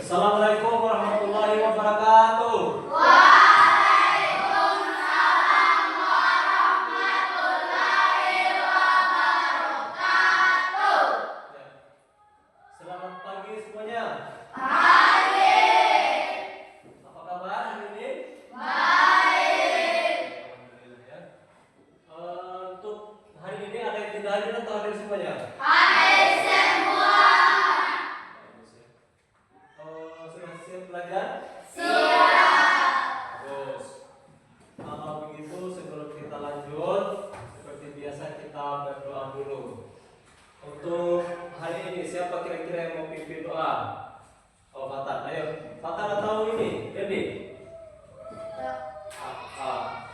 Assalamualaikum warahmatullahi wabarakatuh. Waalaikumsalam warahmatullahi wabarakatuh. Selamat pagi semuanya. Pagi. Apa kabar hari ini? Baik. Alhamdulillah ya. Untuk hari ini ada yang tidak hadir atau hadir semuanya? Hadir semua. Bagus ya. Sudah siap belajar? Siap. Bagus. Kalau begitu sebelum kita lanjut, seperti biasa kita berdoa dulu. Untuk hari ini siapa kira-kira yang mau pimpin doa? Oh, Fatan, ayo. Fatan atau ini? Dendi?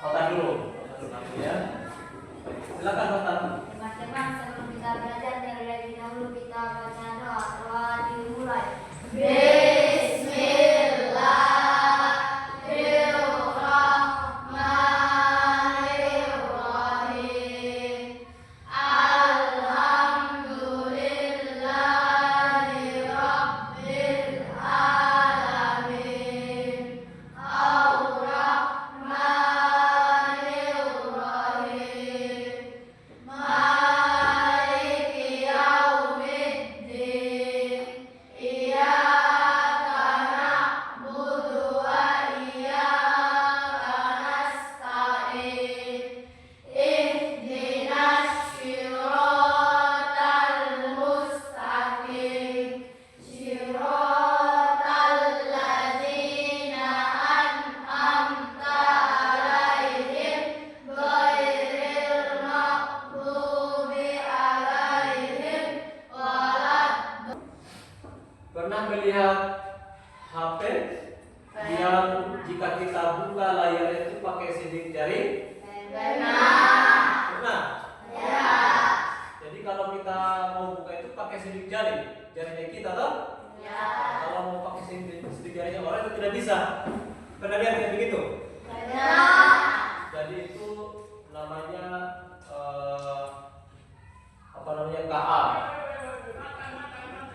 Fatan dulu. Fatan dulu nanti ya. Silakan Fatan. Teman-teman, sebelum kita belajar terlebih dahulu kita baca doa. Doa dimulai. Bismillahirrahmanirrahim. Alhamdulillahirabbil alamin. Ar-Rahmanirrahim. Maliki yaumiddin. Iyyaka na'budu wa iyyaka nasta'in. Ihdinas siratal mustaqim. Siratal ladzina an'amta 'alaihim ghairil maghdubi 'alaihim walad. Pernah melihat HP yang jika kita buka layarnya itu pakai sidik jari? Benar. Pernah? Ya. Jadi kalau kita mau buka itu pakai sidik jari, jarinya kita toh? Ya. Kalau mau pakai sidik jarinya orang itu tidak bisa. Pernah lihat yang begitu? Benar. Jadi itu namanya KA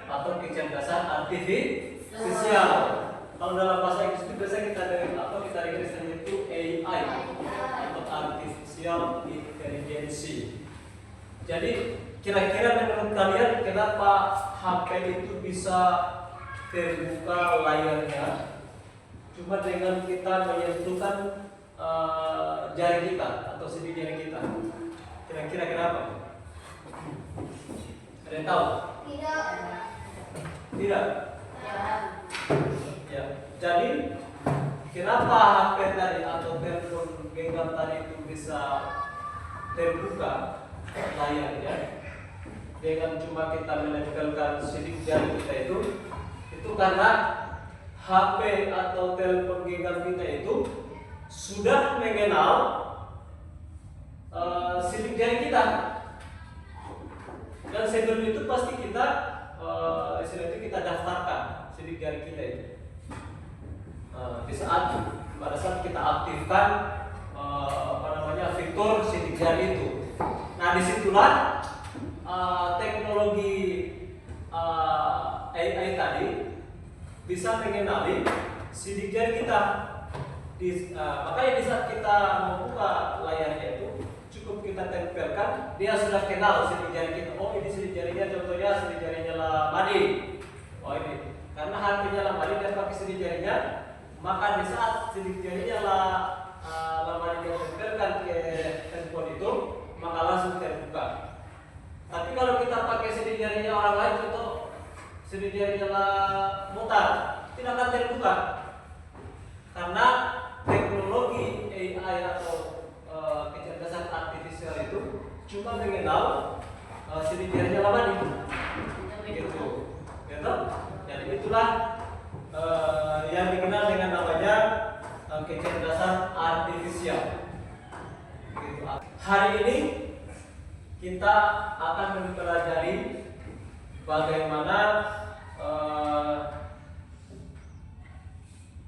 atau kecerdasan artifisial. Kalau dalam bahasa Inggris itu biasa kita dengar itu AI atau artificial intelligence. Jadi kira-kira menurut kalian kenapa HP itu bisa terbuka layarnya cuma dengan kita menyentuhkan jari kita atau sidik jari kita? Kira-kira kenapa? Ada yang tahu? Tidak. Tidak. Ya. Ya. Jadi kenapa HP tadi atau telepon genggam tadi itu bisa terbuka layarnya dengan cuma kita menempelkan sidik jari kita itu karena HP atau telepon genggam kita itu sudah mengenal sidik jari kita. Dan sebelum itu pasti kita istilahnya kita daftarkan sidik jari kita itu. Pada saat kita aktifkan fitur sidik jari itu. Nah, disitulah teknologi AI tadi bisa mengenali sidik jari kita. Makanya di saat kita membuka layarnya itu cukup kita tempelkan, dia sudah kenal sidik jari kita. Oh, ini sidik jarinya, contohnya sidik jarinya Lamadi. Oh, ini karena HP-nya Lamadi dan pakai sidik jarinya, maka di saat sidik jarinya Lamadi dia tempelkan ke handphone itu, maka langsung terbuka. Tapi kalau kita pakai sidik jarinya orang lain, contoh sidik jarinya Mutar, tidak akan terbuka karena teknologi AI atau kecerdasan artifisial itu cuma mengenal sidik jarinya Lamadi. Gitu. Gitu? Jadi itulah yang dikenal dengan namanya kecerdasan artifisial. Gitu. Hari ini kita akan mempelajari bagaimana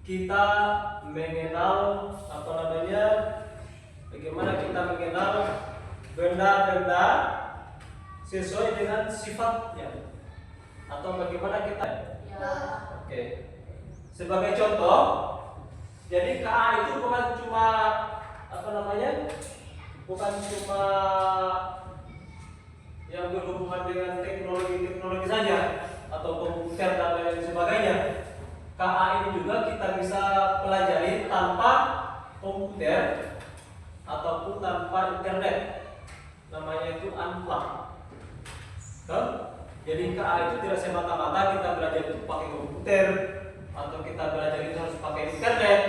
kita mengenal bagaimana kita mengenal benda-benda sesuai dengan sifatnya, atau bagaimana kita? Ya. Oke. Sebagai contoh, jadi KA itu bukan cuma bukan cuma yang berhubungan dengan teknologi saja atau komputer dan lain sebagainya. KA ini juga kita bisa pelajari tanpa komputer ataupun tanpa internet. Namanya itu unplugged. Jadi KA itu tidak semata-mata kita belajar itu pakai komputer atau kita belajar itu harus pakai internet.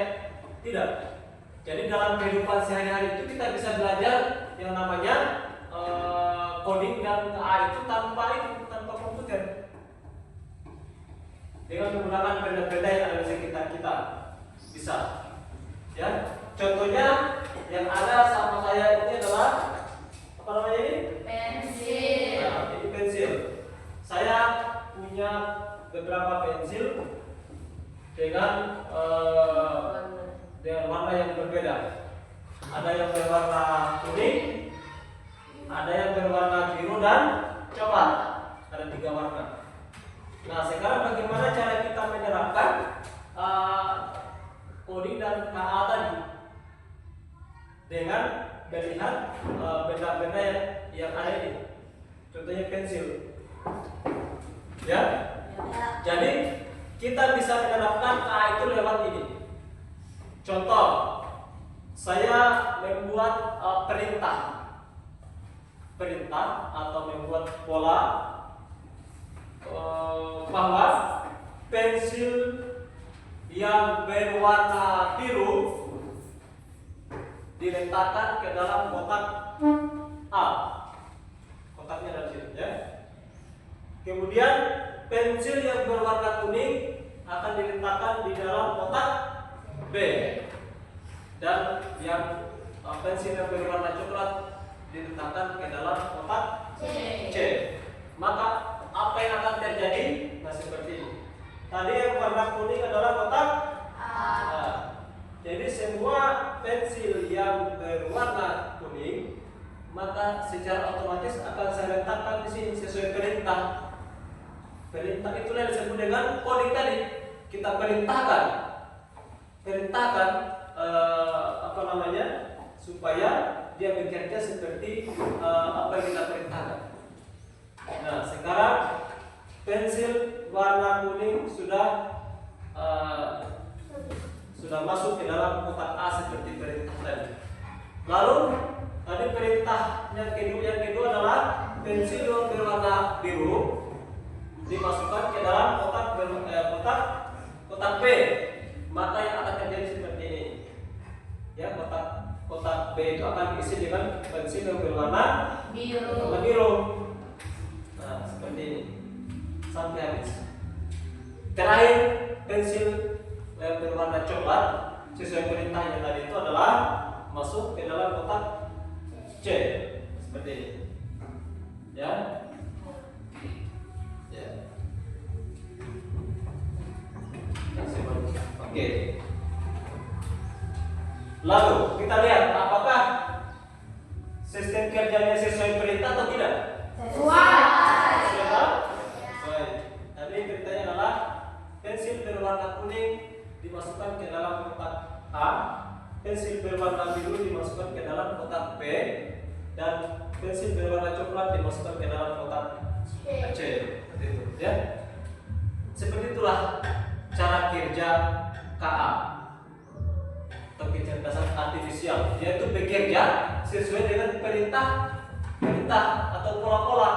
Tidak. Jadi dalam kehidupan sehari-hari itu kita bisa belajar yang namanya coding dan KA itu tanpa komputer. Dengan menggunakan benda-benda yang ada di sekitar kita bisa. Ya. Contohnya yang ada sama saya ini adalah apa namanya ini? Pensil. Nah, ini pensil. Saya punya beberapa pensil dengan warna yang berbeda. Ada yang berwarna kuning, ada yang berwarna biru dan coklat. Ada 3 warna. Nah, sekarang bagaimana cara kita menerapkan coding dan KA tadi dengan melihat benda-benda yang ada ini. Contohnya pensil. Ya. Jadi kita bisa menerapkan KA itu lewat ini. Contoh, saya membuat perintah atau membuat pola bahwa pensil yang berwarna biru diletakkan ke dalam kotak A. Kotaknya ada di sini, ya. Kemudian pensil yang berwarna kuning akan diletakkan di dalam kotak B. Dan yang pensil yang berwarna coklat diletakkan ke dalam kotak C. Maka apa yang akan terjadi? Nah, seperti ini. Tadi yang warna kuning adalah kotak A. Jadi semua pensil yang berwarna kuning maka secara otomatis akan saya letakkan di sini sesuai perintah. Perintah itulah yang disebut dengan coding tadi. Kita perintahkan supaya dia bekerja seperti apa yang kita perintahkan. Nah, sekarang pensil warna kuning sudah masuk ke dalam kotak A seperti perintah tadi. Lalu tadi perintah yang kedua adalah pensil yang berwarna biru dimasukkan ke dalam kotak B. Maka yang akan terjadi seperti ini. Ya, kotak B itu akan diisi dengan pensil yang berwarna biru. Nah, seperti ini sampai habis. Terakhir, pensil yang berwarna coklat sesuai perintahnya tadi itu adalah masuk ke dalam kotak C seperti ini. Ya. Oke. Lalu kita lihat apakah sistem kerjanya sesuai perintah atau tidak? Sesuai. Tadi beritanya adalah pensil berwarna kuning dimasukkan ke dalam kotak A, pensil berwarna biru dimasukkan ke dalam kotak B, dan pensil berwarna coklat dimasukkan ke dalam kotak C. Seperti itu, ya. Seperti itulah cara kerja KA atau kecerdasan artifisial, yaitu bekerja sesuai dengan perintah atau pola-pola,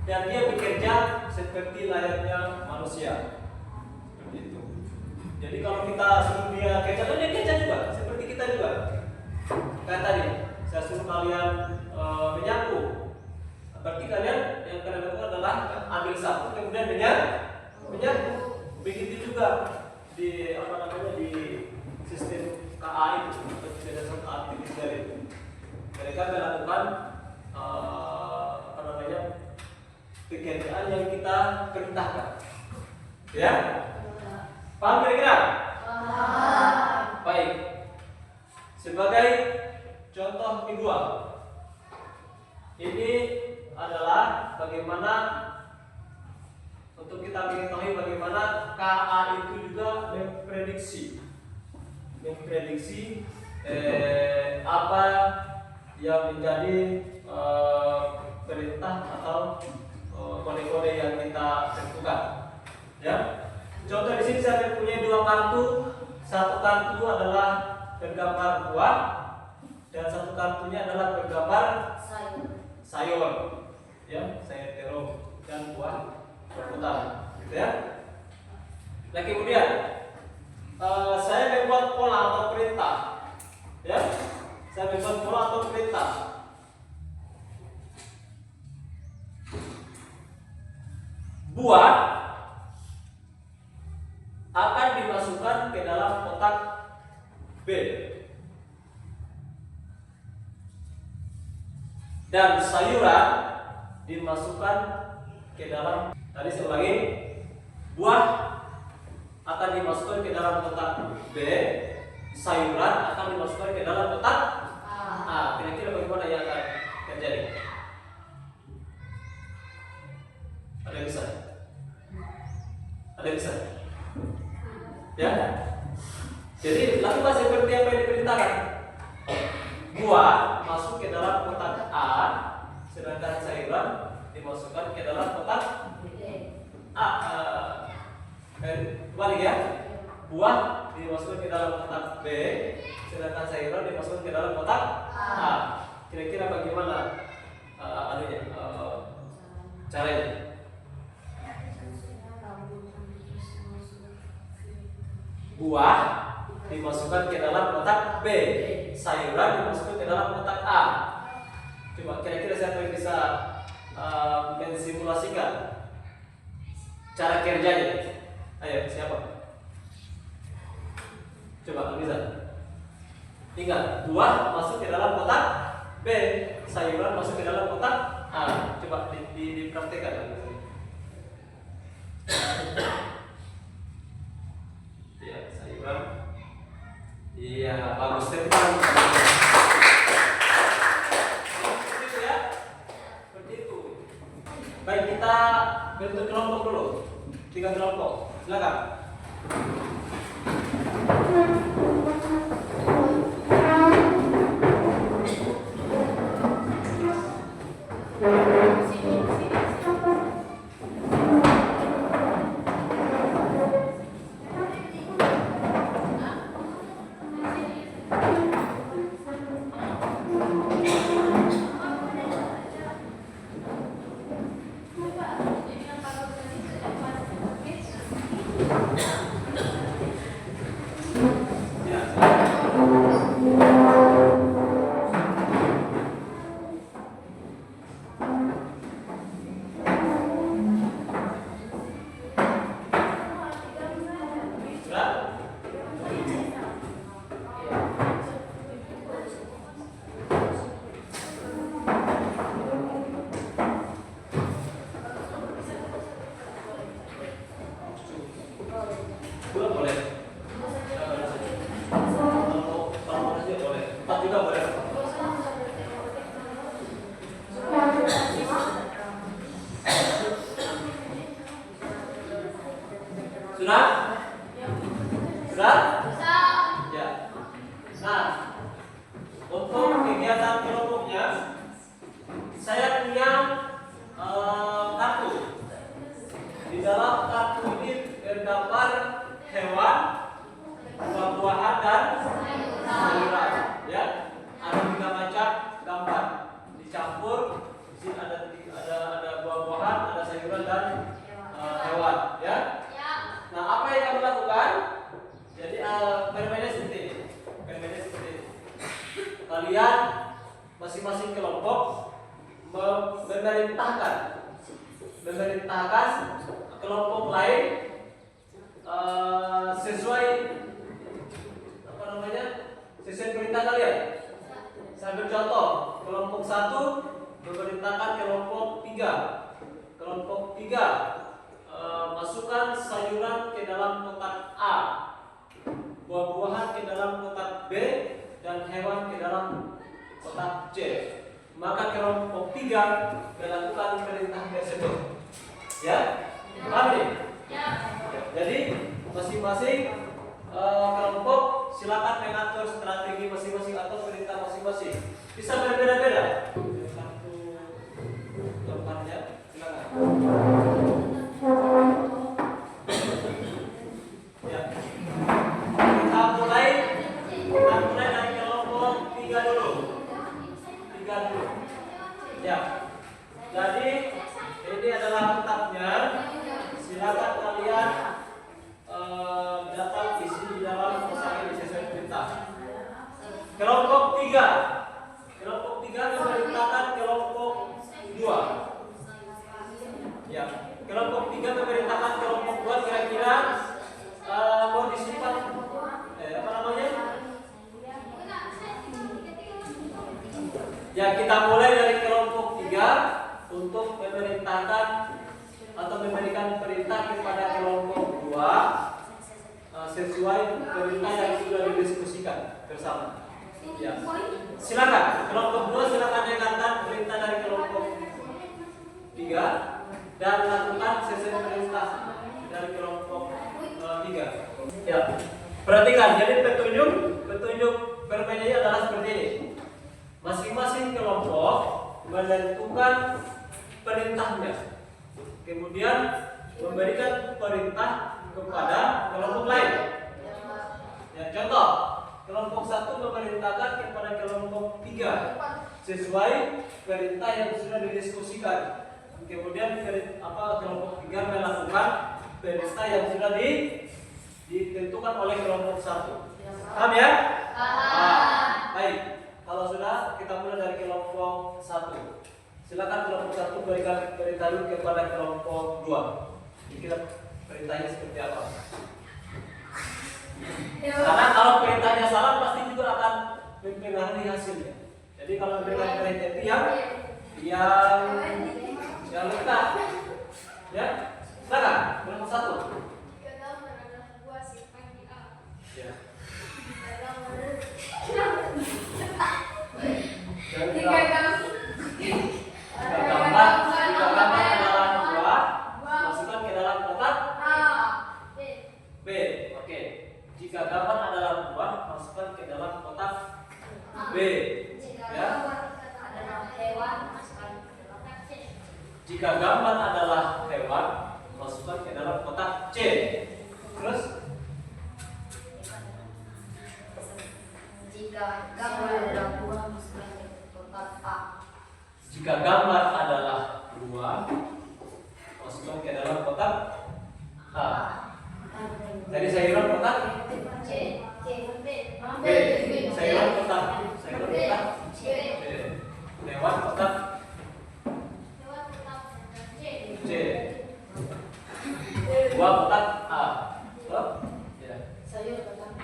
dan dia bekerja seperti layaknya manusia. Seperti itu. Jadi kalau kita suruh dia kerja, dia kerja juga seperti kita juga. Kayak tadi, saya suruh kalian menyapu, berarti kalian yang kalian lakukan adalah ambil sapu kemudian menyapu. Begitu juga di sistem KA itu atau kecerdasan artifisial itu. Mereka melakukan pekerjaan yang kita perintahkan. Ya? Paham kira-kira? Paham. Baik. Sebagai contoh kedua, ini adalah bagaimana untuk kita mengetahui bagaimana KA itu juga memprediksi apa yang menjadi perintah atau kode-kode yang kita tentukan. Ya. Contoh di sini saya punya dua kartu. Satu kartu adalah bergambar buah dan satu kartunya adalah bergambar sayur. Ya, sayur terong dan buah rambutan, gitu ya. Nah, kemudian saya membuat pola atau perintah. Ya. Saya membuat pola atau perintah. Buah akan dimasukkan ke dalam kotak B dan sayuran dimasukkan ke dalam, tadi saya ulangi, buah akan dimasukkan ke dalam kotak B, sayuran akan dimasukkan ke dalam kotak A. Kira-kira bagaimana yang akan terjadi? Ada yang bisa? Ada yang bisa? Ya. Jadi lakukan seperti apa yang diperintahkan. Buah masuk ke dalam kotak A, sedangkan sayuran dimasukkan ke dalam kotak A. Balik ya. Buah dimasukkan ke dalam kotak B, sedangkan sayuran dimasukkan ke dalam kotak A. Kira-kira bagaimana caranya? Buah dimasukkan ke dalam kotak B, sayuran dimasukkan ke dalam kotak A. Coba kira-kira siapa yang bisa mensimulasikan cara kerjanya? Ayo, siapa? Coba bisa. Ingat, buah masuk ke dalam kotak B, sayuran masuk ke dalam kotak A. Coba dipraktekkan. Ya, sayuran. Iya, bagus teman. Seperti itu ya. Seperti itu. Baik, kita bentuk kelompok dulu. 3 kelompok. Silakan. Sudah? Sudah? Ya. Nah, untuk kegiatan kelompoknya, saya punya kartu. Di dalam kartu ini terdapat hewan, buah-buahan dan sayuran. Ya, ada 3 macam gambar dicampur. Di sini ada buah-buahan, ada sayuran dan hewan. Ya. Nah, apa yang kami lakukan? Jadi permainnya seperti ini. Kalian masing-masing kelompok memerintahkan kelompok lain sesuai sesuai perintah kalian. Saya bercontoh, kelompok 1 memerintahkan kelompok 3. Kelompok 3 masukkan sayuran ke dalam kotak A, buah-buahan ke dalam kotak B, dan hewan ke dalam kotak C. Maka kelompok 3 melakukan perintah tersebut. Ya, paham nih? Ya. Jadi masing-masing kelompok silakan mengatur strategi masing-masing atau perintah masing-masing. Bisa berbeda-beda. Satu tempatnya, silakan. Ya. Kita mulai dari kelompok 3 dulu. 3 dulu. Ya. Jadi ini adalah kitabnya. Silakan kalian dapat isi di dalam kotak ini sesuai perintah. Kelompok 3. Kelompok 3 memerintahkan kelompok 2. Ya. Kelompok 3 memerintahkan kelompok 2 kira-kira mau disimpan apa namanya? Ya, kita mulai dari kelompok 3 untuk memerintahkan atau memberikan perintah kepada kelompok 2 sesuai perintah yang sudah didiskusikan bersama. Ya. Silakan, kelompok 2 silakan dengarkan perintah dari kelompok 3 dan lakukan sesuai perintah dari kelompok 3. Ya. Perhatikan, jadi petunjuk permainannya adalah seperti ini. Masing-masing kelompok menentukan perintahnya, kemudian memberikan perintah kepada kelompok lain. Ya, contoh, kelompok 1 memerintahkan kepada kelompok 3 sesuai perintah yang sudah didiskusikan. Kemudian kelompok 3 melakukan perintah yang sudah ditentukan oleh kelompok 1. Paham ya? Baik. Kalau sudah, kita mulai dari kelompok 1. Silakan kelompok 1 berikan perintah dulu kepada kelompok 2. Kita perintahnya seperti apa? Karena kalau perintahnya salah pasti juga akan mempengaruhi hasilnya. Jadi kalau memberikan perintah itu yang lekat. Ya, silakan kelompok 1. Ya. Jika gambar adalah 2, masukkan ke dalam kotak B. Oke. Jika gambar adalah 2, masukkan ke dalam kotak B. Ya. Jika gambar adalah hewan, masukkan ke dalam kotak C. Terus jika gambar adalah 2, masukkan ke kotak A. Jika gambar adalah 2, masukkan ke dalam kotak A. Tadi sayuran kotak C. B. Sayuran kotak C. Hewan kotak C. Buah kotak A. Oh? Ya. Sayur kotak B.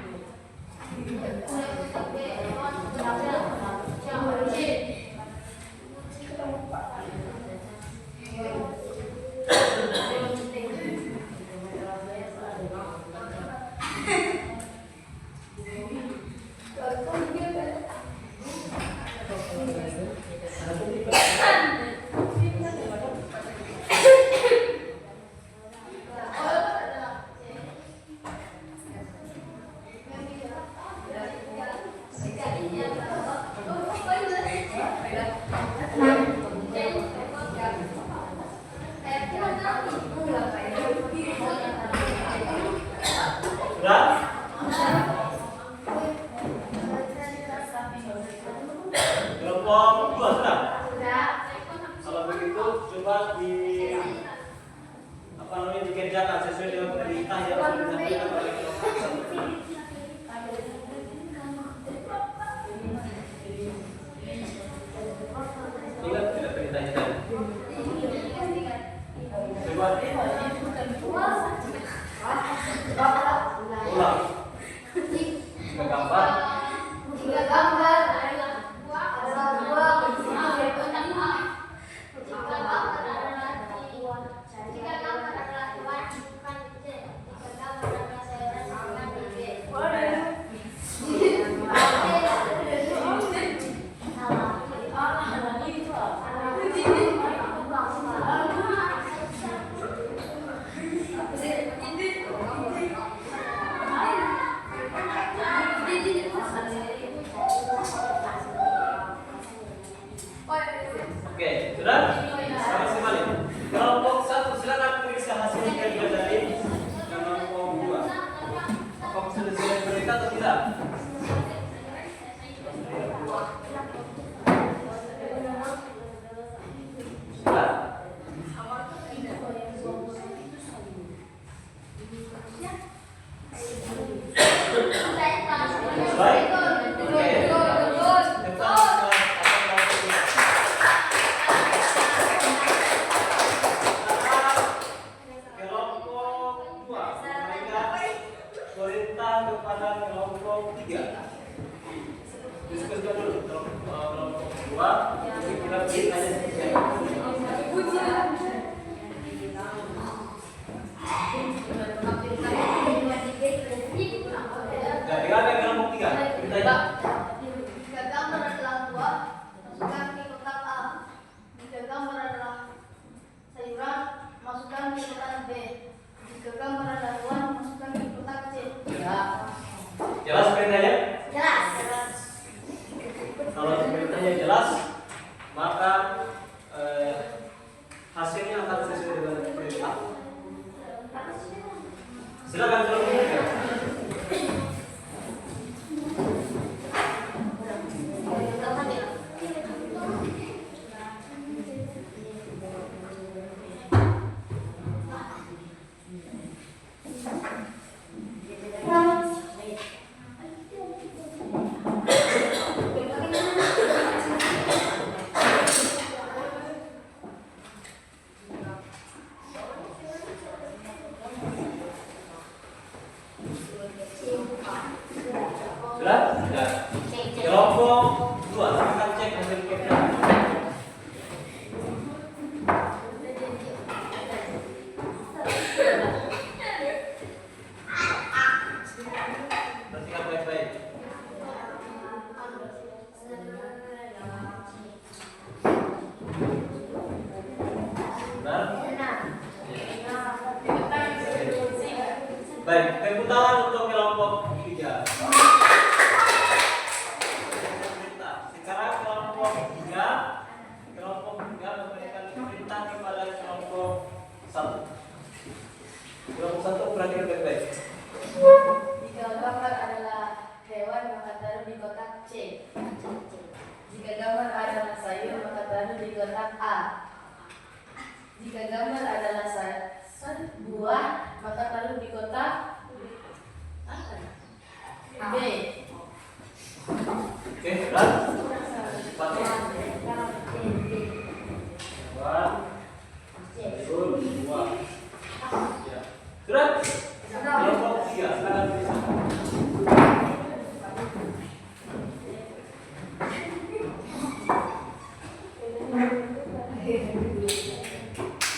Kelompok 2 sudah? Kalau begitu coba dikerjakan sesuai dengan perintah yang sudah disampaikan oleh kelompok 1. Ingat tidak perintahnya tadi? Coba ulang. Jika gambar kepada kelompok 3. Diskusikan dulu kelompok 2. Jadi kita tanya Jadi apa yang kelompok 3? Ditanya. Jika gambar adalah buah, masukkan ke kotak A. Jika gambar adalah sayuran, masukkan ke kotak B. Jika gambar adalah hewan, masukkan ke kotak C. Ya. Jelas perintahnya? Jelas. Kalau perintahnya jelas, maka hasilnya akan sesuai dengan perintah. Silakan kelompok 3. Sudah? Ya. Kelompok 2, silakan cek hasil kerja. Perhatikan baik-baik. Benar? Baik, tepuk untuk kelompok 3. Sekarang kelompok 3 memberikan perintah kepada kelompok 1. Kelompok 1 perhatikan baik-baik. Jika gambar adalah hewan, maka taruh di kotak C. Jika gambar adalah sayur, maka taruh di kotak A. Jika gambar adalah buah, maka taruh di kotak B. Oke, sudah? Cepat ya. Hewan, sayur, buah. Ya. Sudah? Kelompok 3, sekarang bisa.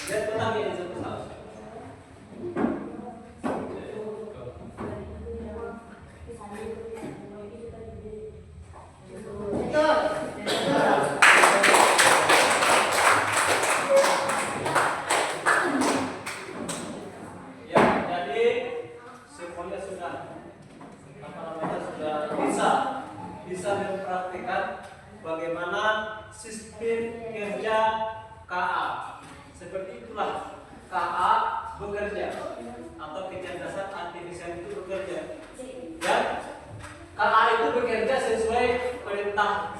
Lihat kotak ini satu-satu. Betul. Ya, jadi semuanya sudah bisa mempraktikkan bagaimana sistem kerja KA. Seperti itulah KA bekerja atau kecerdasan artifisial itu bekerja. Ya, KA itu bekerja sesuai perintah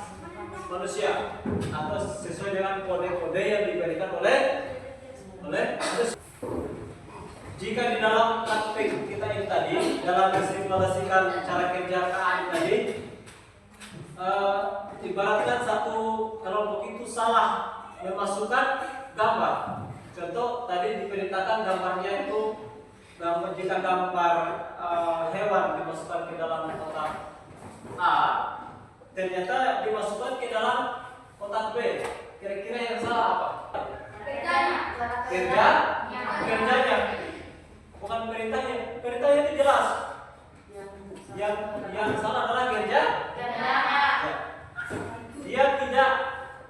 manusia atau sesuai dengan kode-kode yang diberikan oleh manusia. Jika di dalam praktik kita ini tadi, dalam mensimulasikan cara kerja KA ini tadi, ibaratkan satu kelompok itu salah memasukkan gambar. Contoh tadi diperintahkan gambarnya itu jika gambar hewan dimasukkan ke dalam kotak A, ternyata dimasukkan ke dalam kotak B. Kira-kira yang salah apa? Kerjanya, bukan perintahnya. Perintahnya itu jelas. Yang salah adalah kerja. Dia tidak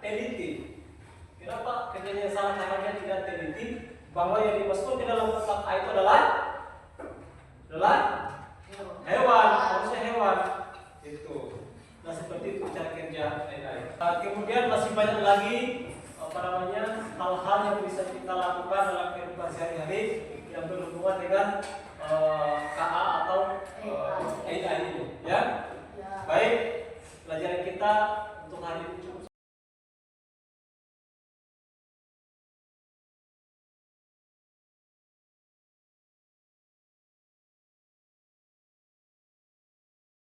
teliti. Kenapa kerjanya salah? Karena dia tidak teliti bahwa yang dimasukkan ke dalam kotak A itu adalah hewan, harusnya hewan. Itu. Nah, seperti itu cara kerja AI. Kemudian masih banyak lagi hal-hal yang bisa kita lakukan dalam kehidupan sehari-hari yang berhubungan dengan KA atau